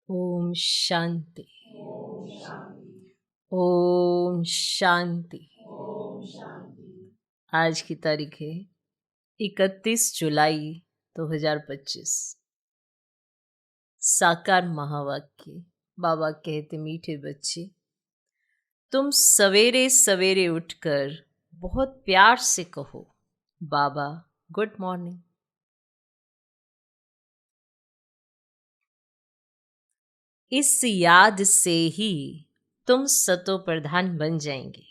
ओम शांति। ओम शांति। आज की तारीख है 31 जुलाई 2025। साकार महावाक्य। बाबा कहते, मीठे बच्चे, तुम सवेरे सवेरे उठकर बहुत प्यार से कहो, बाबा गुड मॉर्निंग। इस याद से ही तुम सतो प्रधान बन जाएंगे।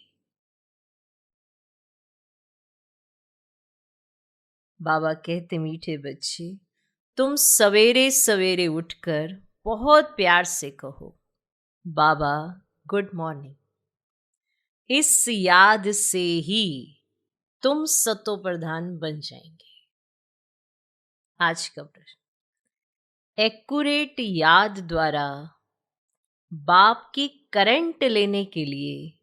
बाबा कहते, मीठे बच्चे, तुम सवेरे सवेरे उठकर बहुत प्यार से कहो, बाबा गुड मॉर्निंग। इस याद से ही तुम सतो प्रधान बन जाएंगे। आज का प्रश्न, एक्यूरेट याद द्वारा बाप की करंट लेने के लिए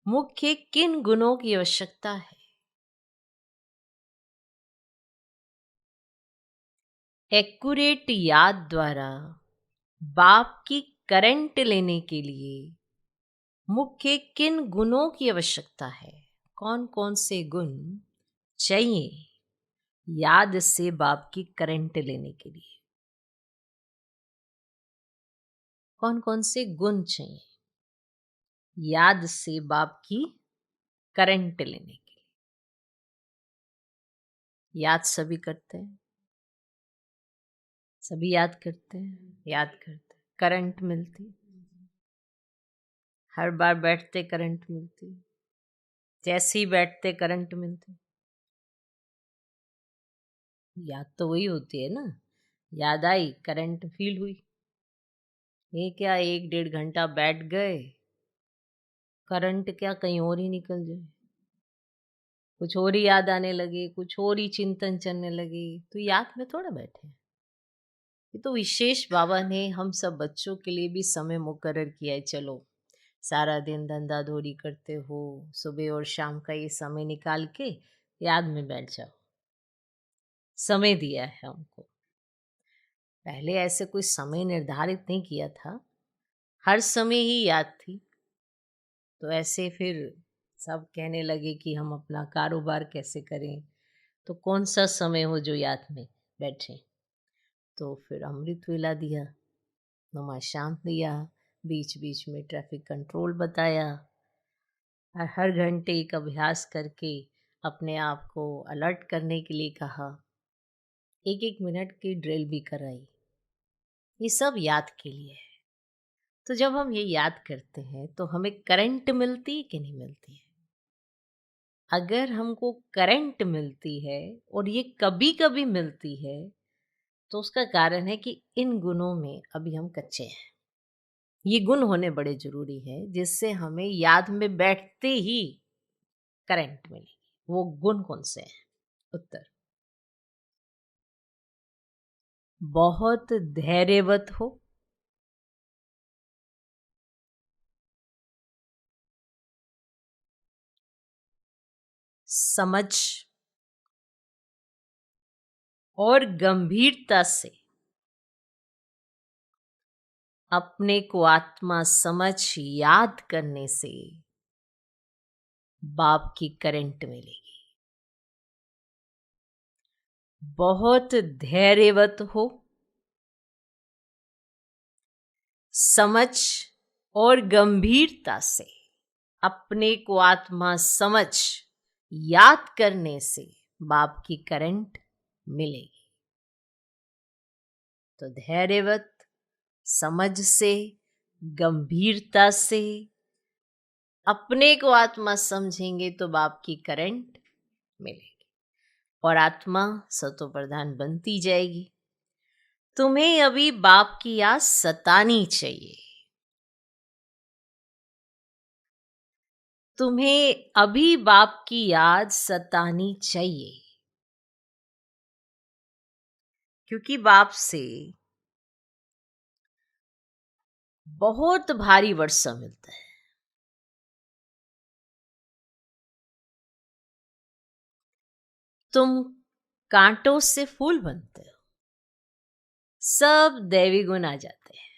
मुख्य किन गुणों की आवश्यकता है? एक्यूरेट याद द्वारा बाप की करंट लेने के लिए मुख्य किन गुणों की आवश्यकता है? कौन कौन से गुण चाहिए याद से बाप की करंट लेने के लिए? कौन कौन से गुण चाहिए याद से बाप की करंट लेने के लिए? याद सभी करते हैं, सभी याद करते हैं, याद करते हैं। करंट मिलती, हर बार बैठते करंट मिलती, जैसे ही बैठते करंट मिलती। याद तो वही होती है ना, याद आई, करंट फील हुई। ये क्या 1-1.5 घंटा बैठ गए, करंट क्या कहीं और ही निकल जाए, कुछ और ही याद आने लगे, कुछ और ही चिंतन चलने लगे, तो याद में थोड़ा बैठे। ये तो विशेष बाबा ने हम सब बच्चों के लिए भी समय मुकर्रर किया है। चलो, सारा दिन धंधा धोरी करते हो, सुबह और शाम का ये समय निकाल के याद में बैठ जाओ। समय दिया है हमको। पहले ऐसे कोई समय निर्धारित नहीं किया था, हर समय ही याद थी। तो ऐसे फिर सब कहने लगे कि हम अपना कारोबार कैसे करें, तो कौन सा समय हो जो याद में बैठे। तो फिर अमृत वेला दिया, नमा शांत दिया, बीच बीच में ट्रैफिक कंट्रोल बताया, और हर घंटे एक अभ्यास करके अपने आप को अलर्ट करने के लिए कहा, 1-1 मिनट की ड्रिल भी कराई। ये सब याद के लिए है। तो जब हम ये याद करते हैं तो हमें करंट मिलती है कि नहीं मिलती है? अगर हमको करंट मिलती है और ये कभी कभी मिलती है, तो उसका कारण है कि इन गुणों में अभी हम कच्चे हैं। ये गुण होने बड़े जरूरी है, जिससे हमें याद में बैठते ही करंट मिलेगी। वो गुण कौन से हैं? उत्तर, बहुत धैर्यवत हो, समझ और गंभीरता से अपने को आत्मा समझ याद करने से बाप की करंट मिलेगी। बहुत धैर्यवत हो, समझ और गंभीरता से अपने को आत्मा समझ याद करने से बाप की करंट मिलेगी। तो धैर्यवत, समझ से, गंभीरता से अपने को आत्मा समझेंगे तो बाप की करंट मिलेगी और आत्मा सतो प्रधान बनती जाएगी। तुम्हें अभी बाप की याद सतानी चाहिए। तुम्हें अभी बाप की याद सतानी चाहिए, क्योंकि बाप से बहुत भारी वर्षा मिलता है। तुम कांटों से फूल बनते हो, सब दैवी गुण आ जाते हैं।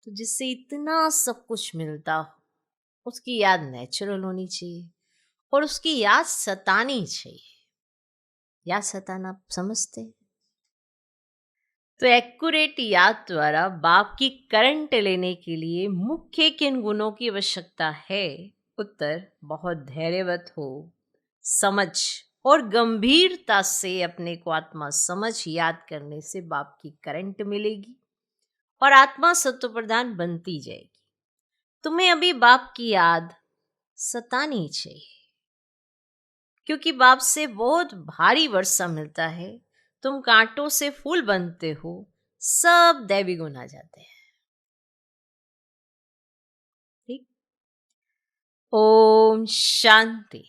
तो जिससे इतना सब कुछ मिलता हो, उसकी याद नेचुरल होनी चाहिए और उसकी याद सतानी चाहिए। याद सताना आप समझते हैं? तो एक्यूरेट याद द्वारा बाप की करंट लेने के लिए मुख्य किन गुणों की आवश्यकता है? उत्तर, बहुत धैर्यवत हो, समझ और गंभीरता से अपने को आत्मा समझ याद करने से बाप की करंट मिलेगी और आत्मा सत्व प्रधान बनती जाएगी। तुम्हें अभी बाप की याद सतानी चाहिए, क्योंकि बाप से बहुत भारी वर्षा मिलता है। तुम कांटों से फूल बनते हो, सब दैवी गुण आ जाते हैं। ठीक। ओम शांति।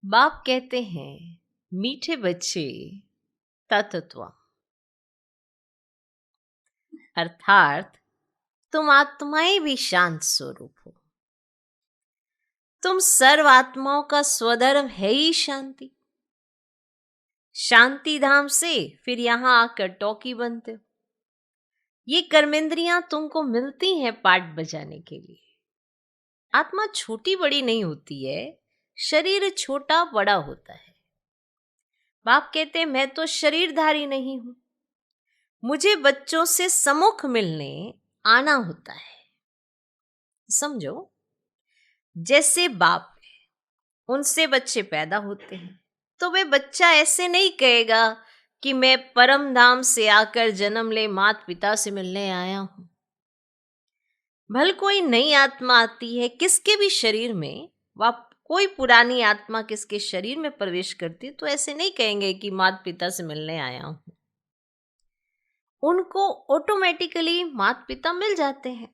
बाप कहते हैं, मीठे बच्चे तत्व, अर्थात तुम आत्माएं भी शांत स्वरूप हो। तुम सर्व आत्माओं का स्वधर्म है ही शांति। शांति धाम से फिर यहां आकर टॉकी बनते हो। ये कर्मेंद्रियां तुमको मिलती हैं पाठ बजाने के लिए। आत्मा छोटी बड़ी नहीं होती है, शरीर छोटा बड़ा होता है। बाप कहते हैं, मैं तो शरीरधारी नहीं हूं, मुझे बच्चों से सम्मुख मिलने आना होता है। समझो, जैसे बाप है, उनसे बच्चे पैदा होते हैं, तो वे बच्चा ऐसे नहीं कहेगा कि मैं परम धाम से आकर जन्म ले माता पिता से मिलने आया हूं। भल कोई नई आत्मा आती है किसके भी शरीर में, वह कोई पुरानी आत्मा किसके शरीर में प्रवेश करती, तो ऐसे नहीं कहेंगे कि माता पिता से मिलने आया हूं। उनको ऑटोमेटिकली माता पिता मिल जाते हैं।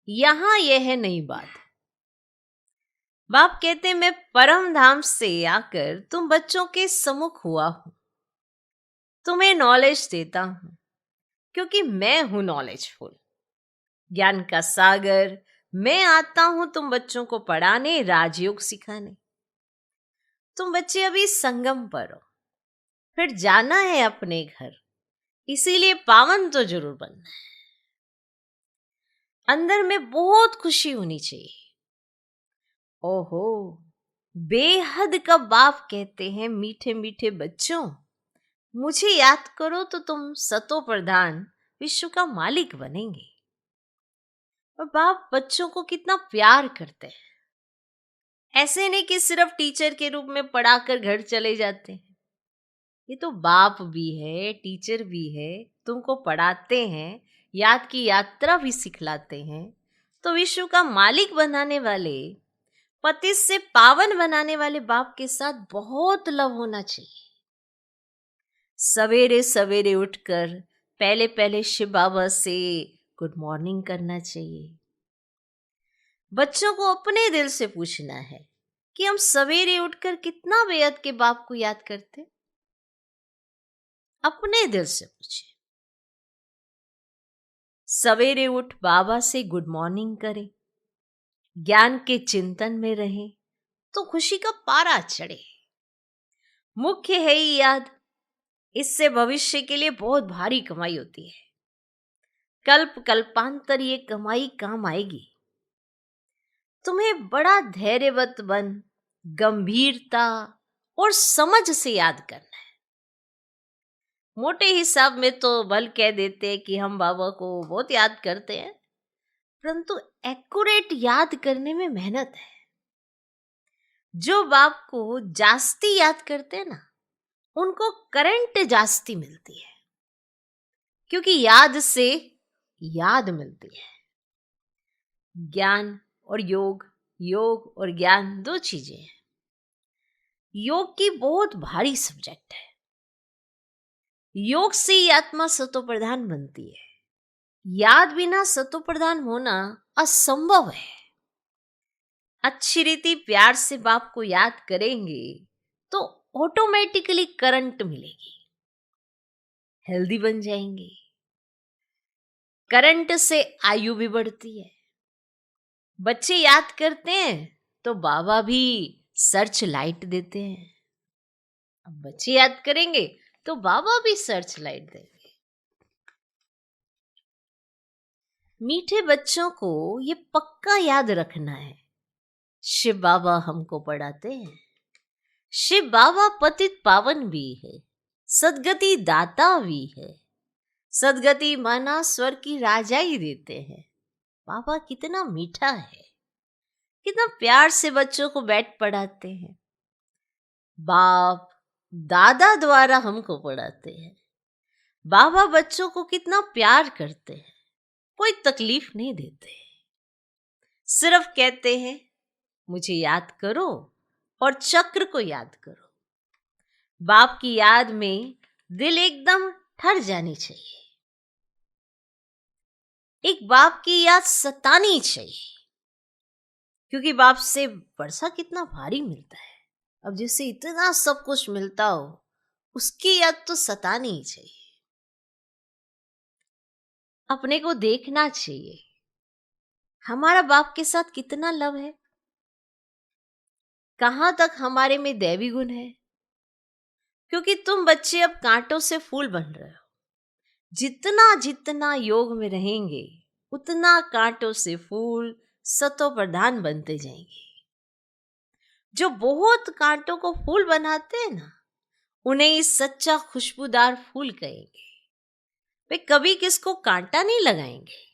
यहां यह है नई बात। बाप कहते हैं, मैं परम धाम से आकर तुम बच्चों के सम्मुख हुआ हूं, तुम्हें नॉलेज देता हूं, क्योंकि मैं हूं नॉलेजफुल, ज्ञान का सागर। मैं आता हूं तुम बच्चों को पढ़ाने, राजयोग सिखाने। तुम बच्चे अभी संगम पर हो, फिर जाना है अपने घर, इसीलिए पावन तो जरूर बनना है। अंदर में बहुत खुशी होनी चाहिए। ओहो, बेहद का बाप कहते हैं, मीठे मीठे बच्चों, मुझे याद करो तो तुम सतो प्रधान विश्व का मालिक बनेंगे। और बाप बच्चों को कितना प्यार करते हैं। ऐसे नहीं कि सिर्फ टीचर के रूप में पढ़ाकर घर चले जाते हैं। ये तो बाप भी है, टीचर भी है, तुमको पढ़ाते हैं, याद की यात्रा भी सिखलाते हैं। तो विश्व का मालिक बनाने वाले, पति से पावन बनाने वाले बाप के साथ बहुत लव होना चाहिए। सवेरे सवेरे उठकर पहले पहले शिव बाबा से गुड मॉर्निंग करना चाहिए। बच्चों को अपने दिल से पूछना है कि हम सवेरे उठकर कितना बेहद के बाप को याद करते। अपने दिल से पूछे। सवेरे उठ बाबा से गुड मॉर्निंग करें, ज्ञान के चिंतन में रहें, तो खुशी का पारा चढ़े। मुख्य है ही याद, इससे भविष्य के लिए बहुत भारी कमाई होती है। कल्प कल्पांतर ये कमाई काम आएगी। तुम्हें बड़ा धैर्यवत बन, गंभीरता और समझ से याद करना है। मोटे हिसाब में तो भल कह देते हैं कि हम बाबा को बहुत याद करते हैं, परंतु एक्यूरेट याद करने में मेहनत है। जो बाप को जास्ती याद करते हैं ना, उनको करंट जास्ती मिलती है, क्योंकि याद से याद मिलती है। ज्ञान और योग, योग और ज्ञान दो चीजें हैं। योग की बहुत भारी सब्जेक्ट है। योग से ही आत्मा सतो प्रधान बनती है। याद बिना सतो प्रधान होना असंभव है। अच्छी रीति प्यार से बाप को याद करेंगे तो ऑटोमेटिकली करंट मिलेगी, हेल्दी बन जाएंगे। करंट से आयु भी बढ़ती है। बच्चे याद करते हैं तो बाबा भी सर्च लाइट देते हैं। अब बच्चे याद करेंगे तो बाबा भी सर्च लाइट देंगे। मीठे बच्चों को ये पक्का याद रखना है, शिव बाबा हमको पढ़ाते हैं। शिव बाबा पतित पावन भी है, सदगति दाता भी है। सदगति माना स्वर की राजाई देते हैं। बाबा कितना मीठा है, कितना प्यार से बच्चों को बैठ पढ़ाते हैं। बाप दादा द्वारा हमको पढ़ाते हैं। बाबा बच्चों को कितना प्यार करते हैं, कोई तकलीफ नहीं देते, सिर्फ कहते हैं मुझे याद करो और चक्र को याद करो। बाप की याद में दिल एकदम ठर जानी चाहिए। एक बाप की याद सतानी चाहिए, क्योंकि बाप से वर्षा कितना भारी मिलता है। अब जैसे इतना सब कुछ मिलता हो, उसकी याद तो सतानी ही चाहिए। अपने को देखना चाहिए हमारा बाप के साथ कितना लव है, कहां तक हमारे में दैवी गुण है। क्योंकि तुम बच्चे अब कांटों से फूल बन रहे हो। जितना जितना योग में रहेंगे, उतना कांटों से फूल सतो प्रधान बनते जाएंगे। जो बहुत कांटों को फूल बनाते हैं ना, उन्हें इस सच्चा खुशबूदार फूल कहेंगे। वे कभी किसको कांटा नहीं लगाएंगे।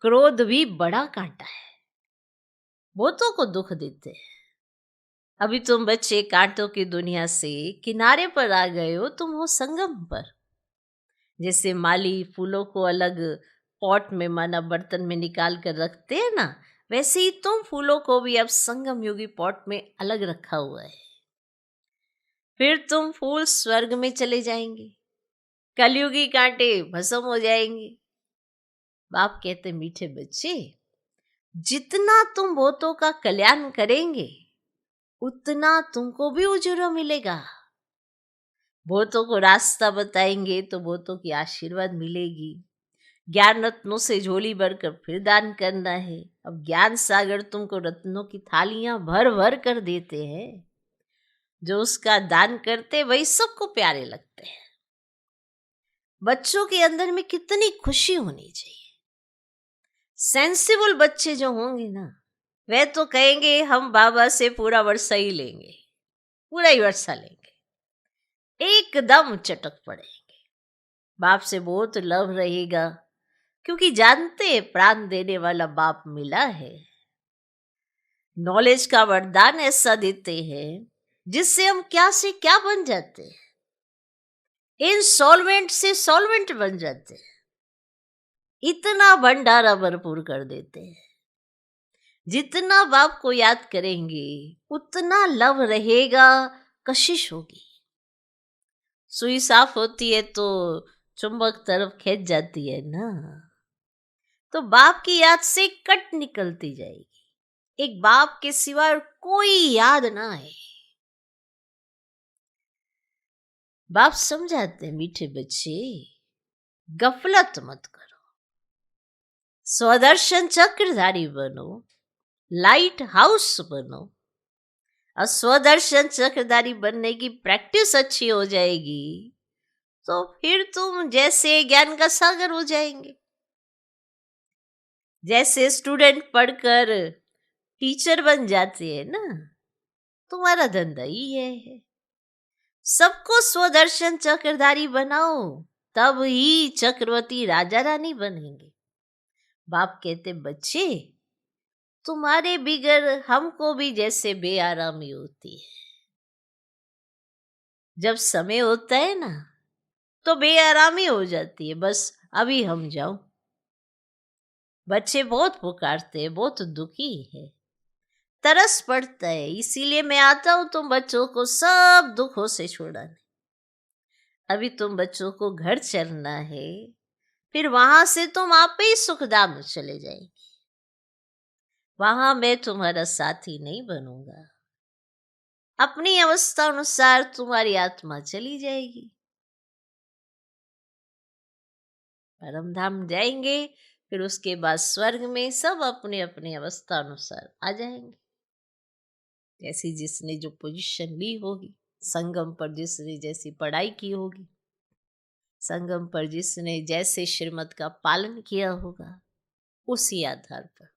क्रोध भी बड़ा कांटा है, बहुतों को दुख देते हैं। अभी तुम बच्चे कांटों की दुनिया से किनारे पर आ गए हो, तुम हो संगम पर। जैसे माली फूलों को अलग पॉट में माना बर्तन में निकाल कर रखते हैं ना, वैसे ही तुम फूलों को भी अब संगम युगी पॉट में अलग रखा हुआ है। फिर तुम फूल स्वर्ग में चले जाएंगे, कलयुगी कांटे भस्म हो जाएंगे। बाप कहते मीठे बच्चे, जितना तुम बहुतों का कल्याण करेंगे, उतना तुमको भी उजूरा मिलेगा। बहुतों को रास्ता बताएंगे तो बहुतों की आशीर्वाद मिलेगी। ज्ञान रत्नों से झोली भरकर फिर दान करना है। अब ज्ञान सागर तुमको रत्नों की थालियां भर भर कर देते हैं। जो उसका दान करते वही सबको प्यारे लगते हैं। बच्चों के अंदर में कितनी खुशी होनी चाहिए। सेंसिबल बच्चे जो होंगे ना, वे तो कहेंगे हम बाबा से पूरा वर्षा ही लेंगे, पूरा ही वर्षा लेंगे, एकदम चटक पड़ेंगे। बाप से बहुत लव रहेगा, क्योंकि जानते हैं प्राण देने वाला बाप मिला है। नॉलेज का वरदान ऐसा देते हैं जिससे हम क्या से क्या बन जाते हैं। इनसॉल्वेंट से सॉल्वेंट बन जाते हैं। इतना भंडारा भरपूर कर देते हैं। जितना बाप को याद करेंगे, उतना लव रहेगा, कशिश होगी। सुई साफ होती है तो चुंबक तरफ खींच जाती है ना, तो बाप की याद से कट निकलती जाएगी। एक बाप के सिवा कोई याद ना आए। बाप समझाते मीठे बच्चे, गफलत मत करो, स्वदर्शन चक्रधारी बनो, लाइट हाउस बनो। और स्वदर्शन चक्रधारी बनने की प्रैक्टिस अच्छी हो जाएगी तो फिर तुम जैसे ज्ञान का सागर हो जाएंगे। जैसे स्टूडेंट पढ़कर टीचर बन जाते हैं ना, तुम्हारा धंधा ही है। सबको स्वदर्शन चक्रधारी बनाओ, तब ही चक्रवर्ती राजा रानी बनेंगे। बाप कहते बच्चे, तुम्हारे बिगर हमको भी जैसे बेआरामी होती है। जब समय होता है ना, तो बेआरामी हो जाती है, बस अभी हम जाओ। बच्चे बहुत पुकारते हैं, बहुत दुखी है, तरस पड़ता है, इसीलिए मैं आता हूं तुम बच्चों को सब दुखों से छुड़ाने। अभी तुम बच्चों को घर चलना है, फिर वहां से तुम आप ही सुखधाम चले जाएंगे। वहां मैं तुम्हारा साथी नहीं बनूंगा। अपनी अवस्था अनुसार तुम्हारी आत्मा चली जाएगी। परम धाम जाएंगे, फिर उसके बाद स्वर्ग में सब अपने अपने अवस्था अनुसार आ जाएंगे, जैसी जिसने जो पोजीशन ली होगी। संगम पर जिसने जैसी पढ़ाई की होगी, संगम पर जिसने जैसे श्रीमत का पालन किया होगा, उसी आधार पर।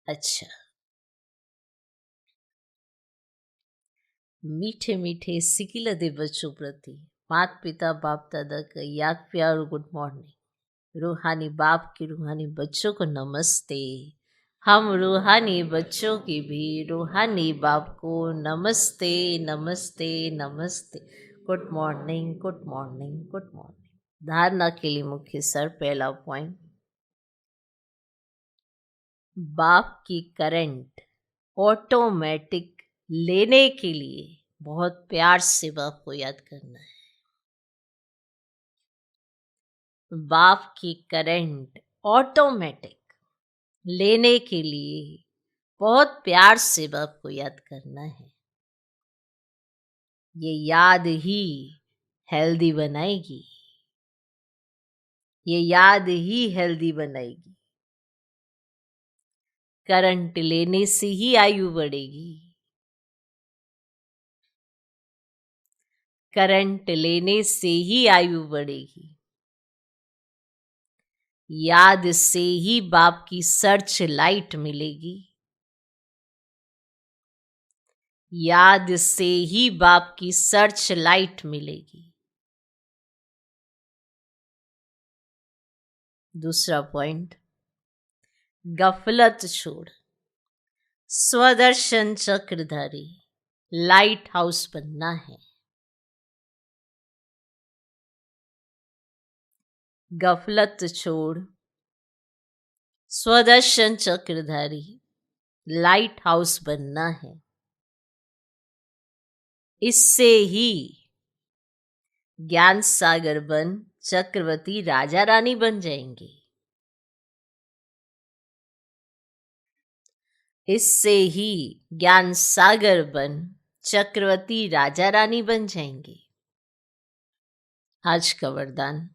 अच्छा, मीठे मीठे सिकिलदे बच्चों प्रति माता पिता बाप दादा का याद प्यार और गुड मॉर्निंग। रूहानी बाप के रूहानी बच्चों को नमस्ते। हम रूहानी बच्चों की भी रूहानी बाप को नमस्ते नमस्ते नमस्ते। Good morning good morning good morning. धारणा के लिए मुख्य सर, पहला पॉइंट, बाप की करंट ऑटोमेटिक लेने के लिए बहुत प्यार से बाप को याद करना है। बाप की करंट ऑटोमेटिक लेने के लिए बहुत प्यार से बाप को याद करना है। ये याद ही हेल्दी बनाएगी, ये याद ही हेल्दी बनाएगी। करंट लेने से ही आयु बढ़ेगी, करंट लेने से ही आयु बढ़ेगी। याद से ही बाप की सर्च लाइट मिलेगी, याद से ही बाप की सर्च लाइट मिलेगी। दूसरा पॉइंट, गफलत छोड़ स्वदर्शन चक्रधारी लाइट हाउस बनना है। गफलत छोड़ स्वदर्शन चक्रधारी लाइट हाउस बनना है। इससे ही ज्ञान सागर बन चक्रवर्ती राजा रानी बन जाएंगे। इससे ही ज्ञान सागर बन चक्रवर्ती राजा रानी बन जाएंगे। आज का वरदान,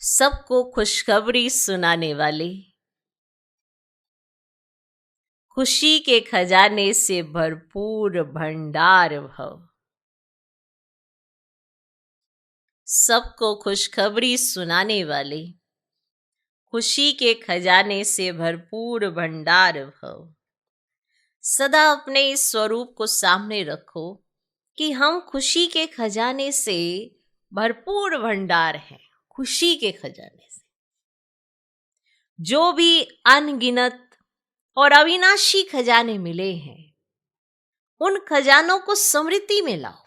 सबको खुशखबरी सुनाने वाले, खुशी के खजाने से भरपूर भंडार भव। सबको खुशखबरी सुनाने वाले, खुशी के खजाने से भरपूर भंडार भव। सदा अपने इस स्वरूप को सामने रखो कि हम खुशी के खजाने से भरपूर भंडार हैं। खुशी के खजाने से जो भी अनगिनत और अविनाशी खजाने मिले हैं, उन खजानों को समृद्धि में लाओ।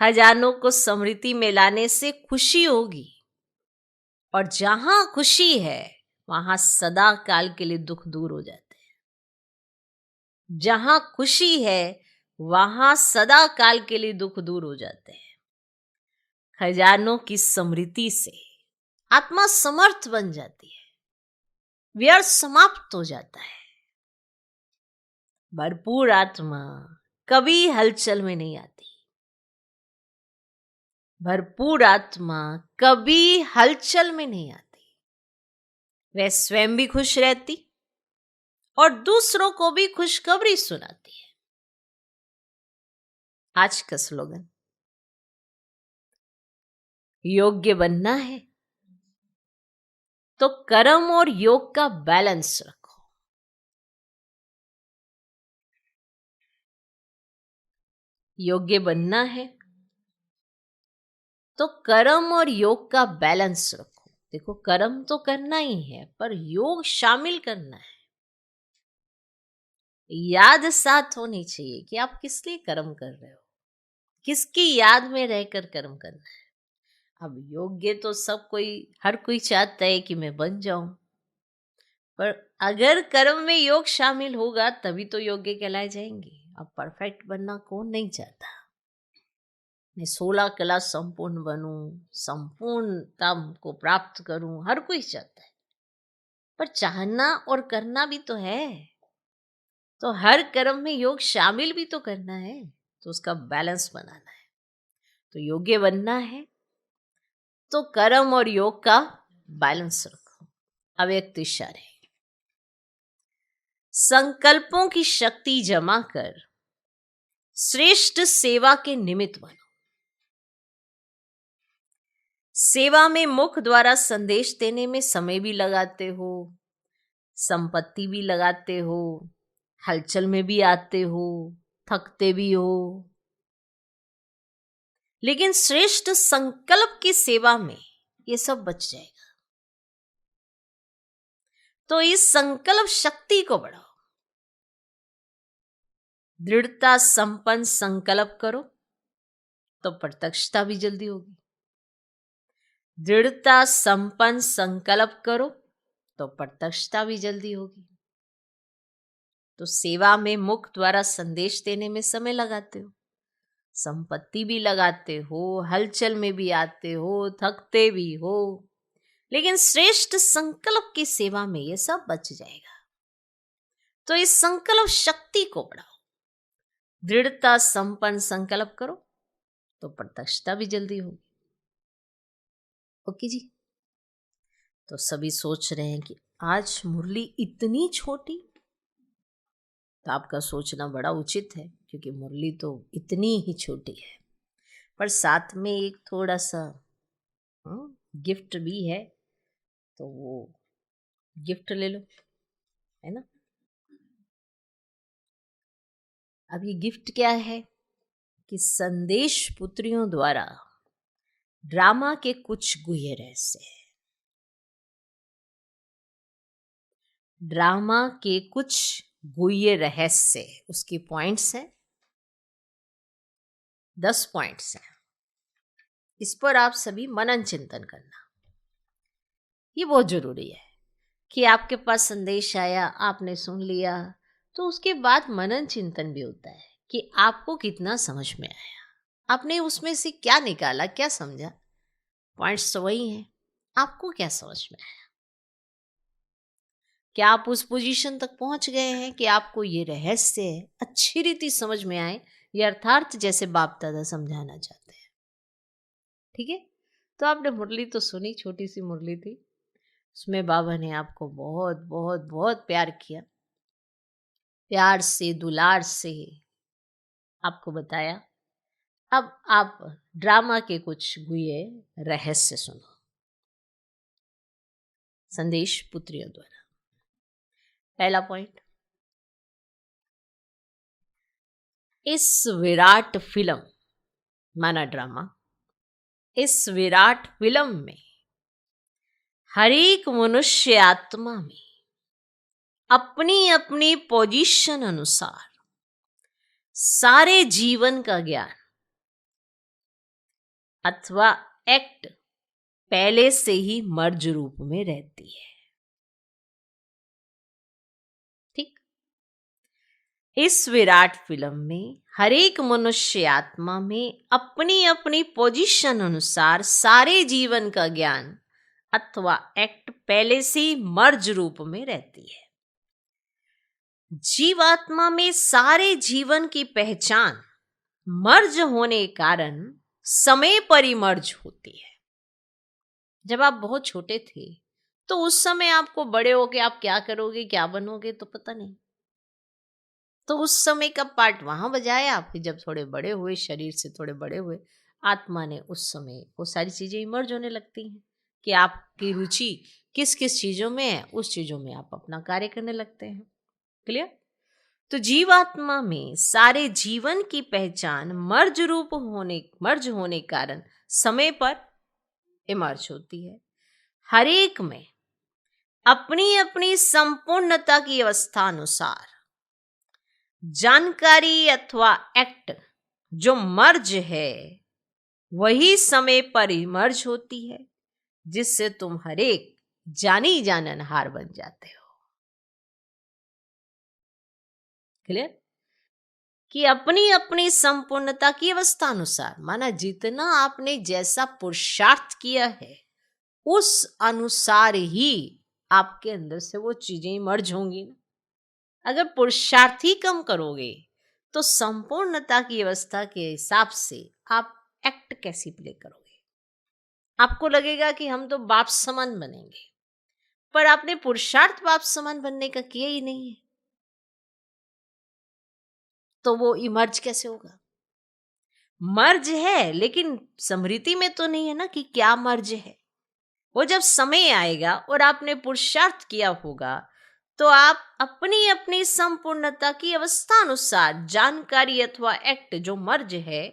खजानों को समृद्धि में लाने से खुशी होगी, और जहां खुशी है वहां सदा काल के लिए दुख दूर हो जाते हैं। जहां खुशी है वहां सदा काल के लिए दुख दूर हो जाते हैं। खजानों की समृद्धि से आत्मा समर्थ बन जाती है, व्यर्थ समाप्त हो जाता है। भरपूर आत्मा कभी हलचल में नहीं आती, भरपूर आत्मा कभी हलचल में नहीं आती। वह स्वयं भी खुश रहती और दूसरों को भी खुशखबरी सुनाती है। आज का स्लोगन, योग्य बनना है तो कर्म और योग का बैलेंस रखो। योग्य बनना है तो कर्म और योग का बैलेंस रखो। देखो, कर्म तो करना ही है, पर योग शामिल करना है। याद साथ होनी चाहिए कि आप किस लिए कर्म कर रहे हो, किसकी याद में रहकर कर्म करना है। अब योग्य तो सब कोई, हर कोई चाहता है कि मैं बन जाऊं, पर अगर कर्म में योग शामिल होगा तभी तो योग्य कहलाए जाएंगे। अब परफेक्ट बनना कौन नहीं चाहता। मैं 16 कला संपूर्ण बनूं, संपूर्णता को प्राप्त करूं, हर कोई चाहता है, पर चाहना और करना भी तो है। तो हर कर्म में योग शामिल भी तो करना है, तो उसका बैलेंस बनाना है। तो योग्य बनना है तो कर्म और योग का बैलेंस रखो। अव्यक्त इशारे। संकल्पों की शक्ति जमा कर श्रेष्ठ सेवा के निमित्त बनो। सेवा में मुख द्वारा संदेश देने में समय भी लगाते हो, संपत्ति भी लगाते हो, हलचल में भी आते हो, थकते भी हो, लेकिन श्रेष्ठ संकल्प की सेवा में ये सब बच जाएगा। तो इस संकल्प शक्ति को बढ़ाओ। दृढ़ता संपन्न संकल्प करो तो प्रत्यक्षता भी जल्दी होगी। दृढ़ता संपन्न संकल्प करो तो प्रत्यक्षता भी जल्दी होगी। तो सेवा में मुख द्वारा संदेश देने में समय लगाते हो, संपत्ति भी लगाते हो, हलचल में भी आते हो, थकते भी हो, लेकिन श्रेष्ठ संकल्प की सेवा में ये सब बच जाएगा। तो इस संकल्प शक्ति को बढ़ाओ। दृढ़ता संपन्न संकल्प करो तो प्रत्यक्षता भी जल्दी होगी। ओके जी। तो सभी सोच रहे हैं कि आज मुरली इतनी छोटी, तो आपका सोचना बड़ा उचित है क्योंकि मुरली तो इतनी ही छोटी है, पर साथ में एक थोड़ा सा गिफ्ट भी है, तो वो गिफ्ट ले लो, है ना। अब ये गिफ्ट क्या है कि संदेश पुत्रियों द्वारा ड्रामा के कुछ गुह्य रहस्य है। ड्रामा के कुछ गुह्य रहस्य, उसके पॉइंट्स हैं, 10 पॉइंट्स हैं। इस पर आप सभी मनन चिंतन करना। ये बहुत जरूरी है कि आपके पास संदेश आया, आपने सुन लिया, तो उसके बाद मनन चिंतन भी होता है कि आपको कितना समझ में आया, आपने उसमें से क्या निकाला, क्या समझा। पॉइंट्स तो वही हैं, आपको क्या समझ में आया। क्या आप उस पोजीशन तक पहुंच गए हैं कि आपको ये रहस्य अच्छी रीति समझ में आए, ये अर्थार्थ जैसे बाप दादा समझाना चाहते हैं। ठीक है। तो आपने मुरली तो सुनी, छोटी सी मुरली थी, उसमें बाबा ने आपको बहुत बहुत बहुत प्यार किया, प्यार से दुलार से आपको बताया। अब आप ड्रामा के कुछ गुह्य रहस्य सुनो संदेश पुत्रियों द्वारा। पहला पॉइंट, इस विराट फिल्म माना ड्रामा, इस विराट फिल्म में हर एक मनुष्य आत्मा में अपनी अपनी पोजीशन अनुसार सारे जीवन का ज्ञान अथवा एक्ट पहले से ही मर्ज रूप में रहती है। ठीक। इस विराट फिल्म में हर एक मनुष्य आत्मा में अपनी अपनी पोजीशन अनुसार सारे जीवन का ज्ञान अथवा एक्ट पहले से ही मर्ज रूप में रहती है। जीवात्मा में सारे जीवन की पहचान मर्ज होने के कारण समय पर ही मर्ज होती है। जब आप बहुत छोटे थे तो उस समय आपको बड़े होके आप क्या करोगे, क्या बनोगे, तो पता नहीं। तो उस समय का पार्ट वहां बजाया, फिर जब थोड़े बड़े हुए, शरीर से थोड़े बड़े हुए, आत्मा ने उस समय वो सारी चीजें इमर्ज होने लगती हैं कि आपकी रुचि किस किस चीजों में है, उस चीजों में आप अपना कार्य करने लगते हैं। क्लियर। तो जीवात्मा में सारे जीवन की पहचान मर्ज होने कारण समय पर इमर्ज होती है। हर एक में अपनी अपनी संपूर्णता की अवस्था अनुसार जानकारी अथवा एक्ट जो मर्ज है वही समय पर इमर्ज होती है, जिससे तुम हर एक जानी जाननहार बन जाते हो। क्लियर। कि अपनी अपनी संपूर्णता की अवस्था अनुसार, माना जितना आपने जैसा पुरुषार्थ किया है उस अनुसार ही आपके अंदर से वो चीजें मर्ज होंगी। अगर पुरुषार्थ ही कम करोगे तो संपूर्णता की अवस्था के हिसाब से आप एक्ट कैसे प्ले करोगे। आपको लगेगा कि हम तो बाप समान बनेंगे, पर आपने पुरुषार्थ बाप समान बनने का किया ही नहीं है। तो वो इमर्ज कैसे होगा? मर्ज है, लेकिन स्मृति में तो नहीं है ना कि क्या मर्ज है। वो जब समय आएगा और आपने पुरुषार्थ किया होगा, तो आप अपनी अपनी संपूर्णता की अवस्था अनुसार जानकारी अथवा एक्ट जो मर्ज है,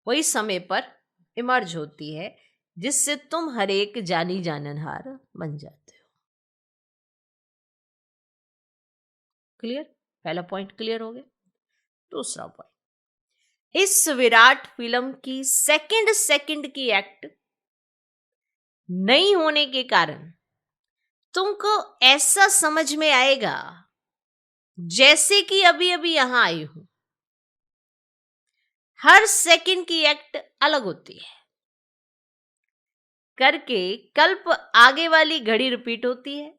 वही समय पर इमर्ज होती है, जिससे तुम हर एक जानी जाननहार बन जाते हो। क्लियर? पहला पॉइंट क्लियर हो गया। दूसरा पॉइंट, इस विराट फिल्म की सेकंड सेकंड की एक्ट नहीं होने के कारण तुमको ऐसा समझ में आएगा जैसे कि अभी अभी यहां आई हूं। हर सेकंड की एक्ट अलग होती है, करके कल्प आगे वाली घड़ी रिपीट होती है,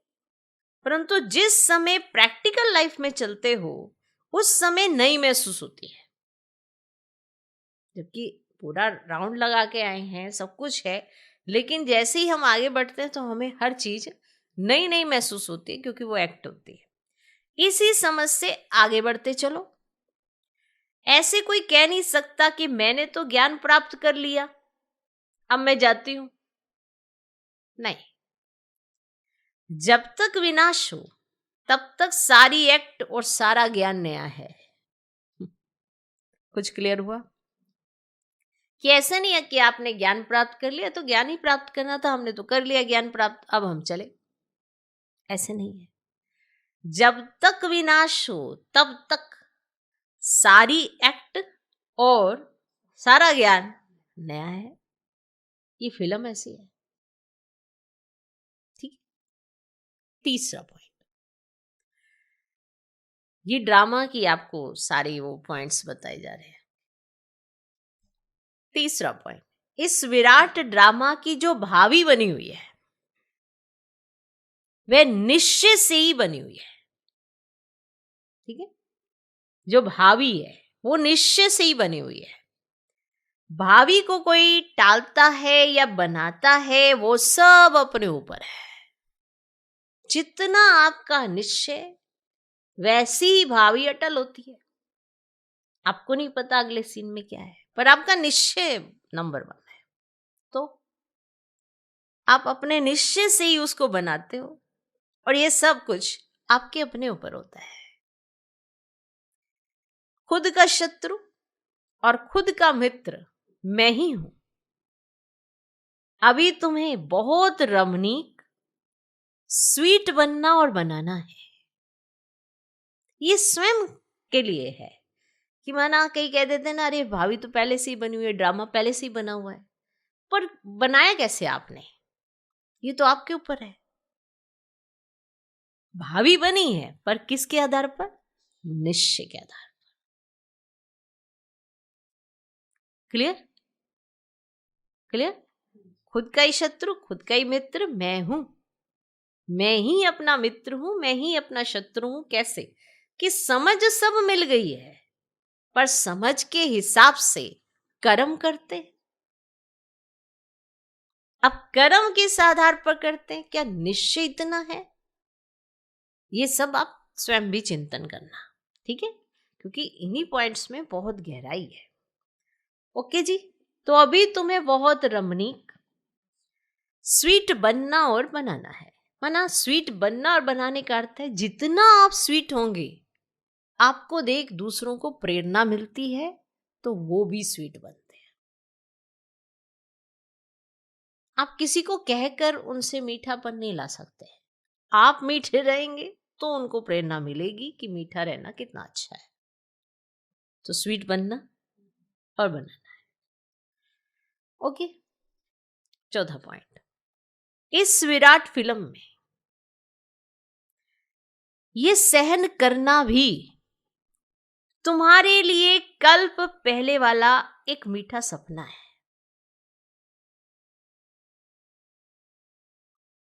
परंतु जिस समय प्रैक्टिकल लाइफ में चलते हो उस समय नहीं महसूस होती है। जबकि पूरा राउंड लगा के आए हैं, सब कुछ है, लेकिन जैसे ही हम आगे बढ़ते हैं तो हमें हर चीज नई नई महसूस होती है, क्योंकि वो एक्ट होती है। इसी समझ से आगे बढ़ते चलो। ऐसे कोई कह नहीं सकता कि मैंने तो ज्ञान प्राप्त कर लिया, अब मैं जाती हूं। नहीं, जब तक विनाश हो तब तक सारी एक्ट और सारा ज्ञान नया है। कुछ क्लियर हुआ? कि ऐसा नहीं है कि आपने ज्ञान प्राप्त कर लिया तो ज्ञान ही प्राप्त करना था, हमने तो कर लिया ज्ञान प्राप्त, अब हम चले। ऐसे नहीं है। जब तक विनाश हो तब तक सारी एक्ट और सारा ज्ञान नया है। ये फिल्म ऐसी है। ठीक। तीसरा पॉइंट, ये ड्रामा की आपको सारी वो पॉइंट्स बताए जा रहे हैं। तीसरा पॉइंट, इस विराट ड्रामा की जो भावी बनी हुई है वह निश्चय से ही बनी हुई है। ठीक है? जो भावी है वो निश्चय से ही बनी हुई है। भावी को कोई टालता है या बनाता है, वो सब अपने ऊपर है। जितना आपका निश्चय वैसी ही भावी अटल होती है। आपको नहीं पता अगले सीन में क्या है, पर आपका निश्चय नंबर 1 है। तो आप अपने निश्चय से ही उसको बनाते हो, और ये सब कुछ आपके अपने ऊपर होता है। खुद का शत्रु और खुद का मित्र मैं ही हूं। अभी तुम्हें बहुत रमणीक स्वीट बनना और बनाना है। ये स्वयं के लिए है। कि माना कहीं कह देते ना, अरे भाभी तो पहले से ही बनी हुई है, ड्रामा पहले से ही बना हुआ है, पर बनाया कैसे आपने? ये तो आपके ऊपर है। भाभी बनी है पर किसके आधार पर? निश्चय के आधार पर। क्लियर? क्लियर? खुद का ही शत्रु, खुद का ही मित्र मैं हूं। मैं ही अपना मित्र हूं, मैं ही अपना शत्रु हूं। कैसे? कि समझ सब मिल गई है, पर समझ के हिसाब से कर्म करते। अब कर्म किस आधार पर करते हैं? क्या निश्चय इतना है? ये सब आप स्वयं भी चिंतन करना। ठीक है? क्योंकि इन्हीं पॉइंट्स में बहुत गहराई है। ओके जी। तो अभी तुम्हें बहुत रमणीक स्वीट बनना और बनाना है। माना स्वीट बनना और बनाने का अर्थ है जितना आप स्वीट होंगे, आपको देख दूसरों को प्रेरणा मिलती है, तो वो भी स्वीट बनते हैं। आप किसी को कहकर उनसे मीठापन नहीं ला सकते। आप मीठे रहेंगे तो उनको प्रेरणा मिलेगी कि मीठा रहना कितना अच्छा है। तो स्वीट बनना और बनाना है। ओके। चौथा पॉइंट, इस विराट फिल्म में ये सहन करना भी तुम्हारे लिए कल्प पहले वाला एक मीठा सपना है।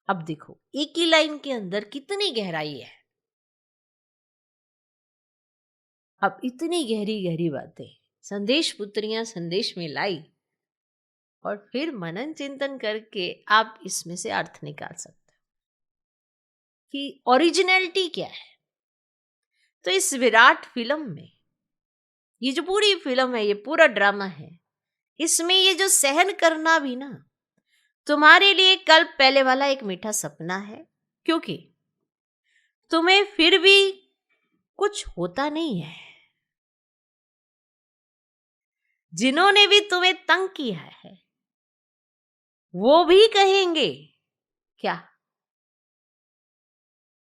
अब देखो, एक ही लाइन के अंदर कितनी गहराई है। अब इतनी गहरी गहरी बातें संदेश पुत्रियां संदेश में लाई, और फिर मनन चिंतन करके आप इसमें से अर्थ निकाल सकते हो कि ओरिजिनलिटी क्या है। तो इस विराट फिल्म में ये जो पूरी फिल्म है, ये पूरा ड्रामा है, इसमें ये जो सहन करना भी ना तुम्हारे लिए कल पहले वाला एक मीठा सपना है, क्योंकि तुम्हें फिर भी कुछ होता नहीं है। जिन्होंने भी तुम्हें तंग किया है वो भी कहेंगे क्या,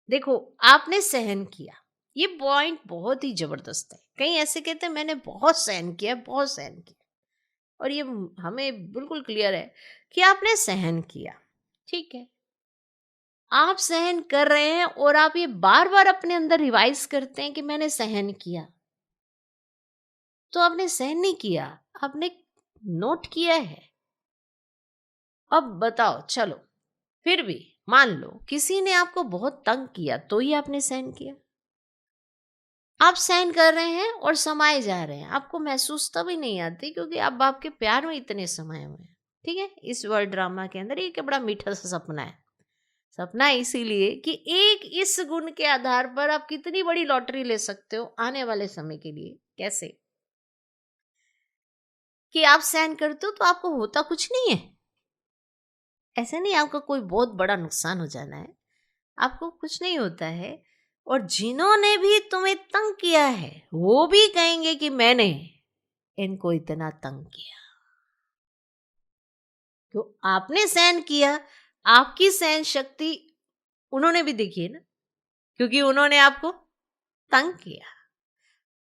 देखो आपने सहन किया, ये पॉइंट बहुत ही जबरदस्त है। कई ऐसे कहते हैं मैंने बहुत सहन किया, बहुत सहन किया, और ये हमें बिल्कुल क्लियर है कि आपने सहन किया, ठीक है, आप सहन कर रहे हैं और आप ये बार बार अपने अंदर रिवाइज करते हैं कि मैंने सहन किया, तो आपने सहन नहीं किया, आपने नोट किया है। अब बताओ, चलो फिर भी मान लो किसी ने आपको बहुत तंग किया तो ही आपने सहन किया। आप सहन कर रहे हैं और समाये जा रहे हैं, आपको महसूस तभी नहीं आती क्योंकि आप बाप के प्यार में इतने समाये हुए हैं। ठीक है, इस वर्ल्ड ड्रामा के अंदर एक बड़ा मीठा सा सपना है। सपना इसीलिए कि एक इस गुण के आधार पर आप कितनी बड़ी लॉटरी ले सकते हो आने वाले समय के लिए। कैसे कि आप सहन करते हो तो आपको होता कुछ नहीं है, ऐसे नहीं आपको कोई बहुत बड़ा नुकसान हो जाना है, आपको कुछ नहीं होता है। और जिन्होंने भी तुम्हें तंग किया है वो भी कहेंगे कि मैंने इनको इतना तंग किया, तो आपने सहन किया, आपकी सहन शक्ति उन्होंने भी देखी है ना, क्योंकि उन्होंने आपको तंग किया।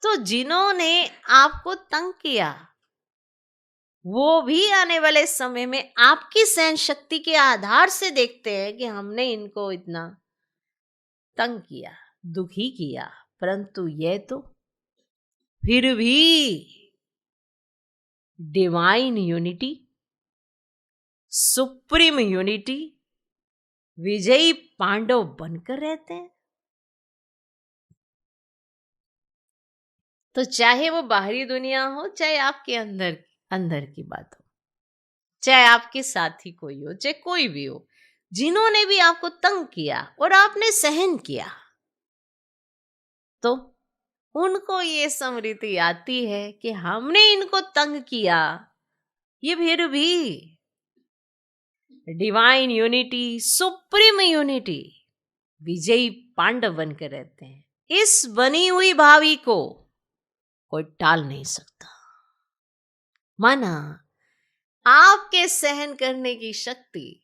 तो जिन्होंने आपको तंग किया वो भी आने वाले समय में आपकी सहन शक्ति के आधार से देखते हैं कि हमने इनको इतना तंग किया, दुखी किया, परंतु यह तो फिर भी डिवाइन यूनिटी, सुप्रीम यूनिटी, विजयी पांडव बनकर रहते हैं। तो चाहे वो बाहरी दुनिया हो, चाहे आपके अंदर अंदर की बात हो, चाहे आपके साथी कोई हो, चाहे कोई भी हो, जिन्होंने भी आपको तंग किया और आपने सहन किया, तो उनको ये स्मृति आती है कि हमने इनको तंग किया, ये फिर भी डिवाइन यूनिटी, सुप्रीम यूनिटी, विजयी पांडव बनकर रहते हैं। इस बनी हुई भावी को कोई टाल नहीं सकता। माना आपके सहन करने की शक्ति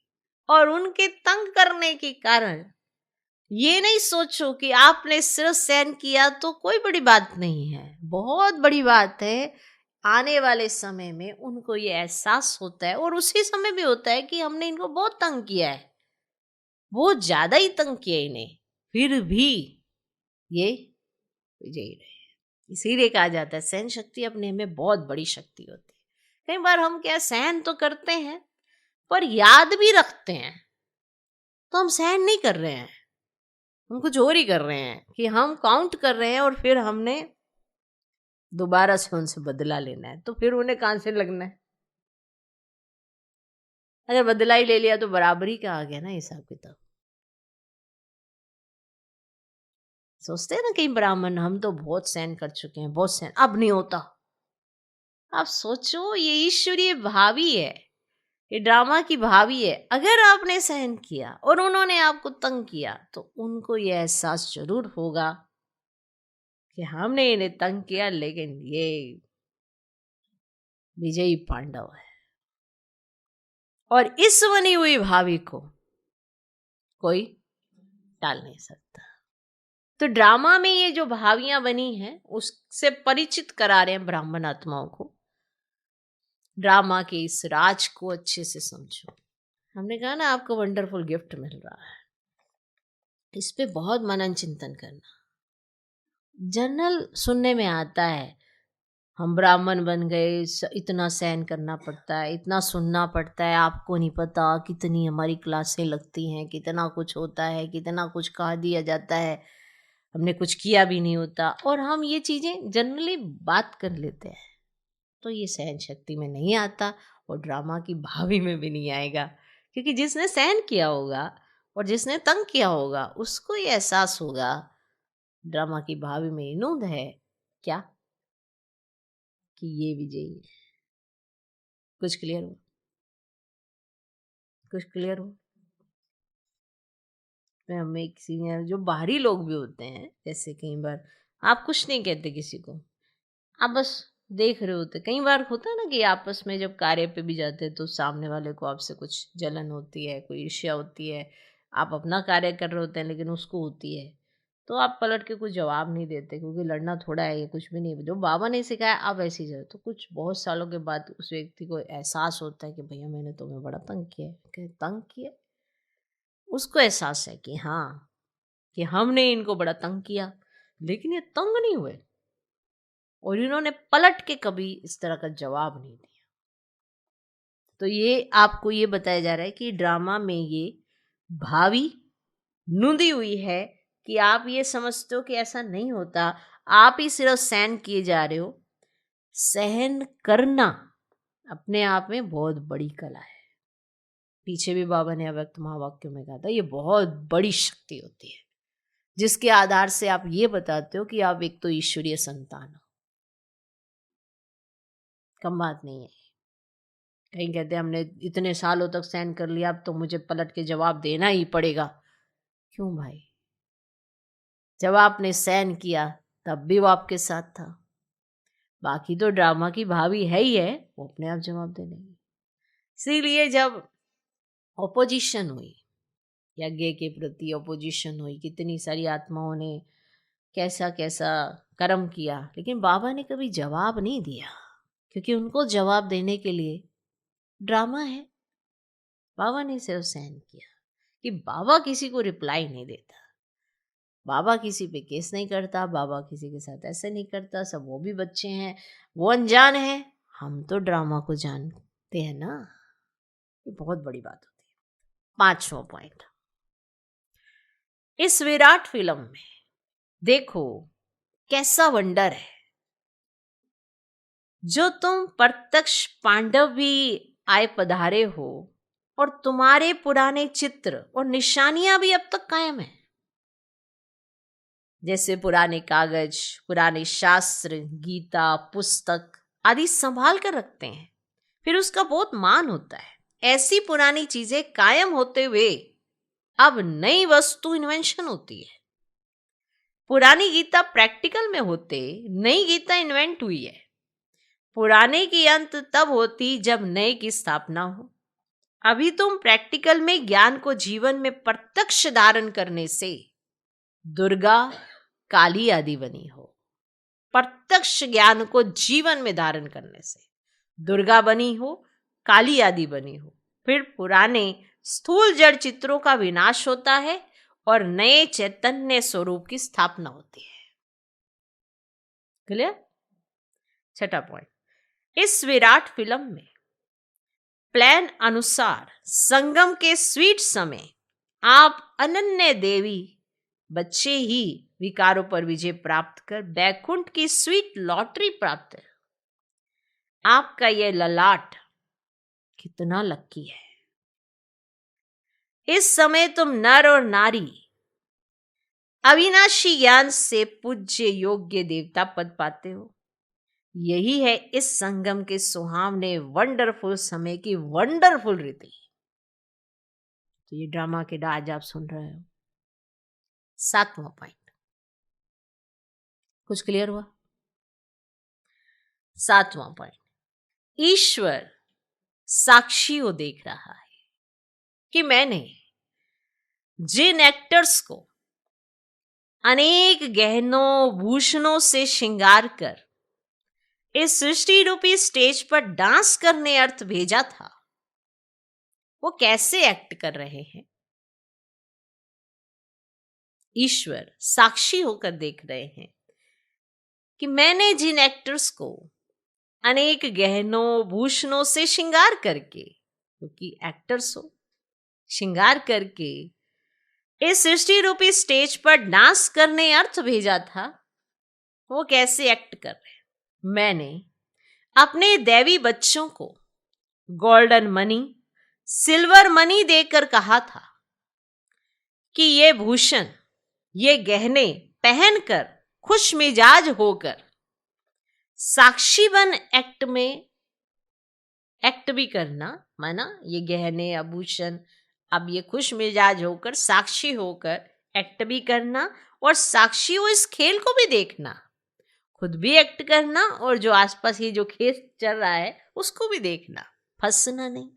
और उनके तंग करने के कारण ये नहीं सोचो कि आपने सिर्फ सहन किया तो कोई बड़ी बात नहीं है, बहुत बड़ी बात है। आने वाले समय में उनको ये एहसास होता है और उसी समय भी होता है कि हमने इनको बहुत तंग किया है, बहुत ज्यादा ही तंग किया इन्हें, फिर भी ये विजयी रहे। इसीलिए कहा जाता है सहन शक्ति अपने में बहुत बड़ी शक्ति होती है। कई बार हम क्या सहन तो करते हैं पर याद भी रखते हैं, तो हम सहन नहीं कर रहे हैं, हम कुछ और ही कर रहे हैं कि हम काउंट कर रहे हैं और फिर हमने दोबारा से उनसे बदला लेना है, तो फिर उन्हें कहां से लगना है। अगर बदला ही ले लिया तो बराबरी का आ गया ना हिसाब किताब। सोचते हैं ना कई ब्राह्मण, हम तो बहुत सहन कर चुके हैं, बहुत सहन, अब नहीं होता। आप सोचो ये ईश्वरीय भावी है, ये ड्रामा की भावी है। अगर आपने सहन किया और उन्होंने आपको तंग किया तो उनको ये एहसास जरूर होगा कि हमने इन्हें तंग किया लेकिन ये विजयी पांडव है, और इस बनी हुई भावी को कोई टाल नहीं सकता। तो ड्रामा में ये जो भावियां बनी हैं उससे परिचित करा रहे हैं ब्राह्मण आत्माओं को। ड्रामा के इस राज को अच्छे से समझो। हमने कहा ना आपको वंडरफुल गिफ्ट मिल रहा है, इस पे बहुत मनन चिंतन करना। जनरल सुनने में आता है हम ब्राह्मण बन गए, इतना सहन करना पड़ता है, इतना सुनना पड़ता है, आपको नहीं पता कितनी हमारी क्लासें लगती हैं, कितना कुछ होता है, कितना कुछ कहा दिया जाता है, हमने कुछ किया भी नहीं होता, और हम ये चीज़ें जनरली बात कर लेते हैं। तो ये सहन शक्ति में नहीं आता और ड्रामा की भावी में भी नहीं आएगा, क्योंकि जिसने सहन किया होगा और जिसने तंग किया होगा उसको ये एहसास होगा ड्रामा की भावी में इनूद है क्या, कि ये विजयी है। कुछ क्लियर हो? कुछ क्लियर हो? तो हमें एक सीनियर जो बाहरी लोग भी होते हैं, जैसे कई बार आप कुछ नहीं कहते किसी को, आप बस देख रहे होते। कई बार होता है ना कि आपस में जब कार्य पे भी जाते हैं तो सामने वाले को आपसे कुछ जलन होती है, कोई ईर्ष्या होती है, आप अपना कार्य कर रहे होते हैं लेकिन उसको होती है, तो आप पलट के कुछ जवाब नहीं देते, क्योंकि लड़ना थोड़ा है, ये कुछ भी नहीं। जो बाबा ने सिखाया आप ऐसे ही जाओ। तो कुछ बहुत सालों के बाद उस व्यक्ति को एहसास होता है कि भैया मैंने तुम्हें बड़ा तंग किया है। तंग किया? उसको एहसास है कि हाँ, कि हमने इनको बड़ा तंग किया, लेकिन ये तंग नहीं हुए और इन्होंने पलट के कभी इस तरह का जवाब नहीं दिया। तो ये आपको ये बताया जा रहा है कि ड्रामा में ये भावी नूंदी हुई है कि आप ये समझते हो कि ऐसा नहीं होता, आप ही सिर्फ सहन किए जा रहे हो। सहन करना अपने आप में बहुत बड़ी कला है। पीछे भी बाबा ने अव्यक्त महावाक्यों में कहा था, ये बहुत बड़ी शक्ति होती है जिसके आधार से आप ये बताते हो कि आप एक तो ईश्वरीय संतान हो। कम बात नहीं है। कहीं कहते हैं हमने इतने सालों तक सहन कर लिया, अब तो मुझे पलट के जवाब देना ही पड़ेगा। क्यों भाई? जब आपने सहन किया तब भी वो आपके साथ था। बाकी तो ड्रामा की भाभी है ही है, वो अपने आप जवाब दे देंगे। इसीलिए जब ऑपोजिशन हुई, यज्ञ के प्रति ऑपोजिशन हुई, कितनी सारी आत्माओं ने कैसा कैसा कर्म किया, लेकिन बाबा ने कभी जवाब नहीं दिया, क्योंकि उनको जवाब देने के लिए ड्रामा है। बाबा ने सिर्फ सहन किया कि बाबा किसी को रिप्लाई नहीं देता, बाबा किसी पे केस नहीं करता, बाबा किसी के साथ ऐसे नहीं करता। सब वो भी बच्चे हैं, वो अनजान है, हम तो ड्रामा को जानते हैं ना। ये बहुत बड़ी बात होती है। 5वां पॉइंट, इस विराट फिल्म में देखो कैसा वंडर है, जो तुम प्रत्यक्ष पांडव भी आए पधारे हो और तुम्हारे पुराने चित्र और निशानियां भी अब तक कायम है। जैसे पुराने कागज, पुराने शास्त्र, गीता, पुस्तक आदि संभाल कर रखते हैं, फिर उसका बहुत मान होता है। ऐसी पुरानी चीजें कायम होते हुए अब नई वस्तु इन्वेंशन होती है। पुरानी गीता प्रैक्टिकल में होते, नई गीता इन्वेंट हुई है। पुराने की अंत तब होती जब नए की स्थापना हो। अभी तुम प्रैक्टिकल में ज्ञान को जीवन में प्रत्यक्ष धारण करने से दुर्गा, काली आदि बनी हो। प्रत्यक्ष ज्ञान को जीवन में धारण करने से दुर्गा बनी हो, काली आदि बनी हो। फिर पुराने स्थूल जड़ चित्रों का विनाश होता है और नए चैतन्य स्वरूप की स्थापना होती है। क्लियर? 6वां पॉइंट, इस विराट फिल्म में प्लान अनुसार संगम के स्वीट समय आप अनन्य देवी बच्चे ही विकारों पर विजय प्राप्त कर बैकुंठ की स्वीट लॉटरी प्राप्त है। आपका यह ललाट कितना लकी है। इस समय तुम नर और नारी अविनाशी ज्ञान से पूज्य योग्य देवता पद पाते हो। यही है इस संगम के सुहावने वंडरफुल समय की वंडरफुल रीति। तो ये ड्रामा के आज आप सुन रहे हो। 7वां पॉइंट, कुछ क्लियर हुआ? 7वां पॉइंट, ईश्वर साक्षी को देख रहा है कि मैंने जिन एक्टर्स को अनेक गहनों भूषणों से श्रृंगार कर इस सृष्टि रूपी स्टेज पर डांस करने अर्थ भेजा था, वो कैसे एक्ट कर रहे हैं। ईश्वर साक्षी होकर देख रहे हैं कि मैंने जिन एक्टर्स को अनेक गहनों भूषणों से श्रृंगार करके, क्योंकि एक्टर्स हो, श्रृंगार करके इस सृष्टि रूपी स्टेज पर डांस करने अर्थ भेजा था, वो कैसे एक्ट कर रहे हैं। मैंने अपने दैवी बच्चों को गोल्डन मनी, सिल्वर मनी देकर कहा था कि ये भूषण, ये गहने पहनकर खुश मिजाज होकर साक्षी बन एक्ट में एक्ट भी करना, माना ये गहने आभूषण, अब ये खुश मिजाज होकर साक्षी होकर एक्ट भी करना, और साक्षी हो इस खेल को भी देखना, खुद भी एक्ट करना और जो आसपास ये जो खेल चल रहा है उसको भी देखना, फंसना नहीं।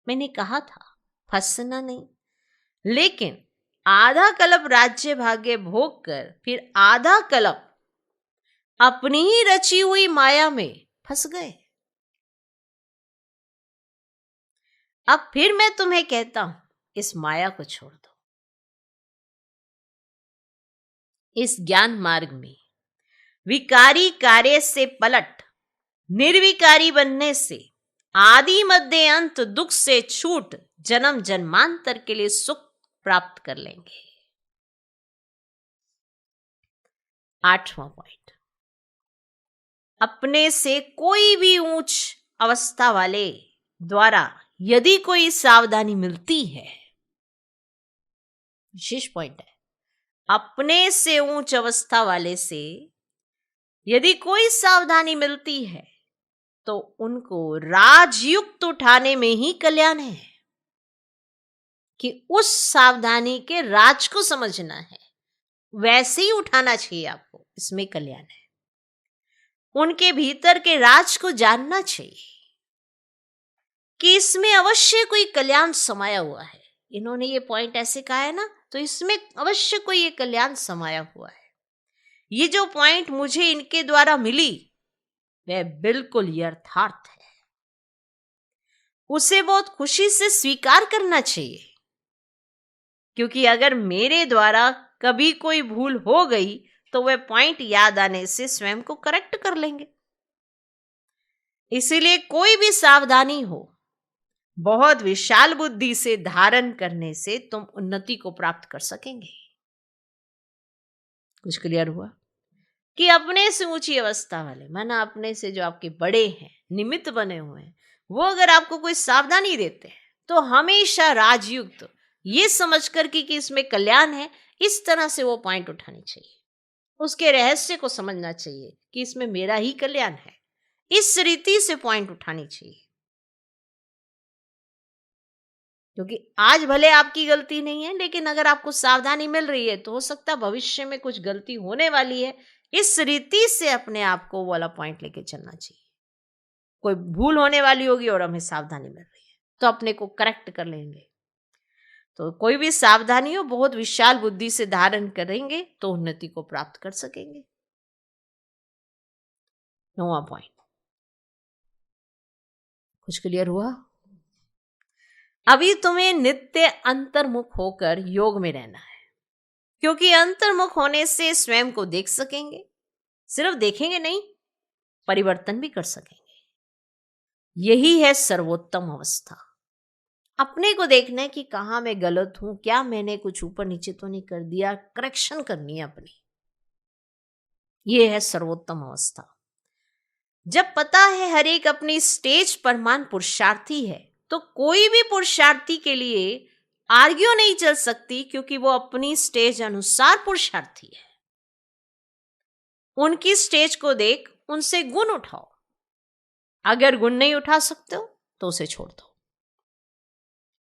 मैंने कहा था फंसना नहीं। लेकिन आधा कल्प राज्य भाग्य भोग कर फिर आधा कल्प अपनी ही रची हुई माया में फंस गए। अब फिर मैं तुम्हें कहता हूं, इस माया को छोड़ दो। इस ज्ञान मार्ग में विकारी कार्य से पलट निर्विकारी बनने से आदि मध्य अंत दुख से छूट जन्म जन्मांतर के लिए सुख प्राप्त कर लेंगे। 8वां पॉइंट, अपने से कोई भी ऊंच अवस्था वाले द्वारा यदि कोई सावधानी मिलती है, विशेष पॉइंट है, अपने से ऊंच अवस्था वाले से यदि कोई सावधानी मिलती है तो उनको राजयुक्त उठाने में ही कल्याण है, कि उस सावधानी के राज को समझना है, वैसे ही उठाना चाहिए आपको, इसमें कल्याण है। उनके भीतर के राज को जानना चाहिए कि इसमें अवश्य कोई कल्याण समाया हुआ है। इन्होंने ये पॉइंट ऐसे कहा है ना, तो इसमें अवश्य कोई ये कल्याण समाया हुआ है। ये जो पॉइंट मुझे इनके द्वारा मिली वह बिल्कुल यथार्थ है, उसे बहुत खुशी से स्वीकार करना चाहिए, क्योंकि अगर मेरे द्वारा कभी कोई भूल हो गई तो वह पॉइंट याद आने से स्वयं को करेक्ट कर लेंगे। इसीलिए कोई भी सावधानी हो, बहुत विशाल बुद्धि से धारण करने से तुम उन्नति को प्राप्त कर सकेंगे। कुछ क्लियर हुआ? कि अपने से ऊंची अवस्था वाले, माना अपने से जो आपके बड़े हैं, निमित्त बने हुए हैं, वो अगर आपको कोई सावधानी देते हैं तो हमेशा राजयुक्त ये समझकर कि इसमें कल्याण है, इस तरह से वो पॉइंट उठानी चाहिए, उसके रहस्य को समझना चाहिए कि इसमें मेरा ही कल्याण है, इस रीति से पॉइंट उठानी चाहिए। क्योंकि आज भले आपकी गलती नहीं है, लेकिन अगर आपको सावधानी मिल रही है तो हो सकता है भविष्य में कुछ गलती होने वाली है, इस रीति से अपने आप को वाला पॉइंट लेके चलना चाहिए। कोई भूल होने वाली होगी और हमें सावधानी मिल रही है तो अपने को करेक्ट कर लेंगे। तो कोई भी सावधानी हो, बहुत विशाल बुद्धि से धारण करेंगे तो उन्नति को प्राप्त कर सकेंगे। 9वां पॉइंट, कुछ क्लियर हुआ? अभी तुम्हें नित्य अंतर्मुख होकर योग में रहना है, क्योंकि अंतर्मुख होने से स्वयं को देख सकेंगे, सिर्फ देखेंगे नहीं, परिवर्तन भी कर सकेंगे। यही है सर्वोत्तम अवस्था। अपने को देखना है कि कहाँ मैं गलत हूं, क्या मैंने कुछ ऊपर नीचे तो नहीं कर दिया, करेक्शन करनी है अपनी। यह है सर्वोत्तम अवस्था। जब पता है हर एक अपनी स्टेज पर मान पुरुषार्थी है, तो कोई भी पुरुषार्थी के लिए आर्ग्यू नहीं चल सकती, क्योंकि वो अपनी स्टेज अनुसार पुरुषार्थी है। उनकी स्टेज को देख उनसे गुण उठाओ, अगर गुण नहीं उठा सकते हो तो उसे छोड़ दो,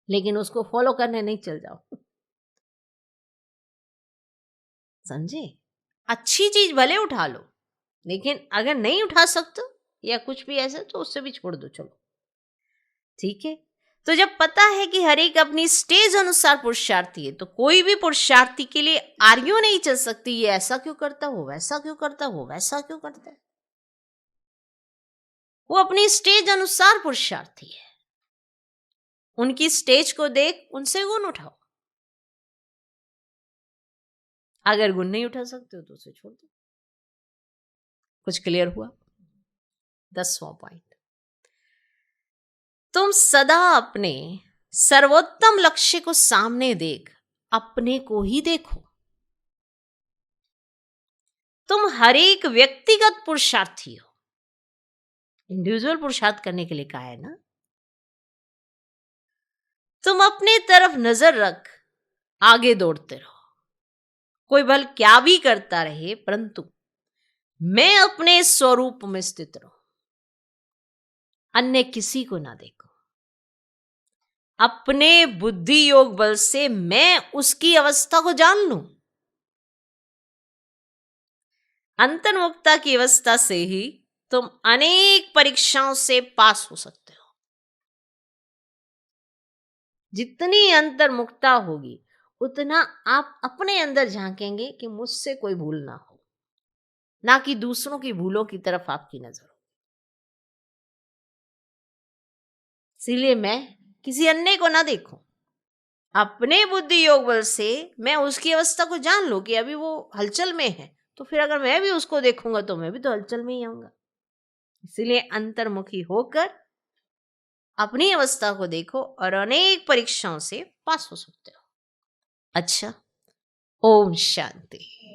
लेकिन उसको फॉलो करने नहीं चल जाओ। समझे? अच्छी चीज भले उठा लो, लेकिन अगर नहीं उठा सकते या कुछ भी ऐसा तो उससे भी छोड़ दो, चलो ठीक है। तो जब पता है कि हर एक अपनी स्टेज अनुसार पुरुषार्थी है, तो कोई भी पुरुषार्थी के लिए आर्ग्यू नहीं चल सकती, ये ऐसा क्यों करता, वो वैसा क्यों करता, वो वैसा क्यों करता है। वो अपनी स्टेज अनुसार पुरुषार्थी है, उनकी स्टेज को देख उनसे गुण उठाओ, अगर गुण नहीं उठा सकते हो तो उसे छोड़ दो। कुछ क्लियर हुआ? 10वां पॉइंट, तुम सदा अपने सर्वोत्तम लक्ष्य को सामने देख अपने को ही देखो। तुम हर एक व्यक्तिगत पुरुषार्थी हो, इंडिविजुअल पुरुषार्थ करने के लिए कहा है ना। तुम अपने तरफ नजर रख, आगे दौड़ते रहो, कोई भल क्या भी करता रहे, परंतु मैं अपने स्वरूप में स्थित रहूं, अन्य किसी को ना देखो। अपने बुद्धि योग बल से मैं उसकी अवस्था को जान लूं। अंतर्मुखता की अवस्था से ही तुम अनेक परीक्षाओं से पास हो सकते हो। जितनी अंतर्मुखता होगी उतना आप अपने अंदर झांकेंगे कि मुझसे कोई भूल ना हो, ना कि दूसरों की भूलों की तरफ आपकी नजर हो। इसीलिए मैं किसी अन्य को ना देखूं, अपने बुद्धि योग बल से मैं उसकी अवस्था को जान लूं कि अभी वो हलचल में है, तो फिर अगर मैं भी उसको देखूंगा तो मैं भी तो हलचल में ही आऊंगा। इसीलिए अंतर्मुखी होकर अपनी अवस्था को देखो और अनेक परीक्षाओं से पास हो सकते हो। अच्छा, ओम शांति।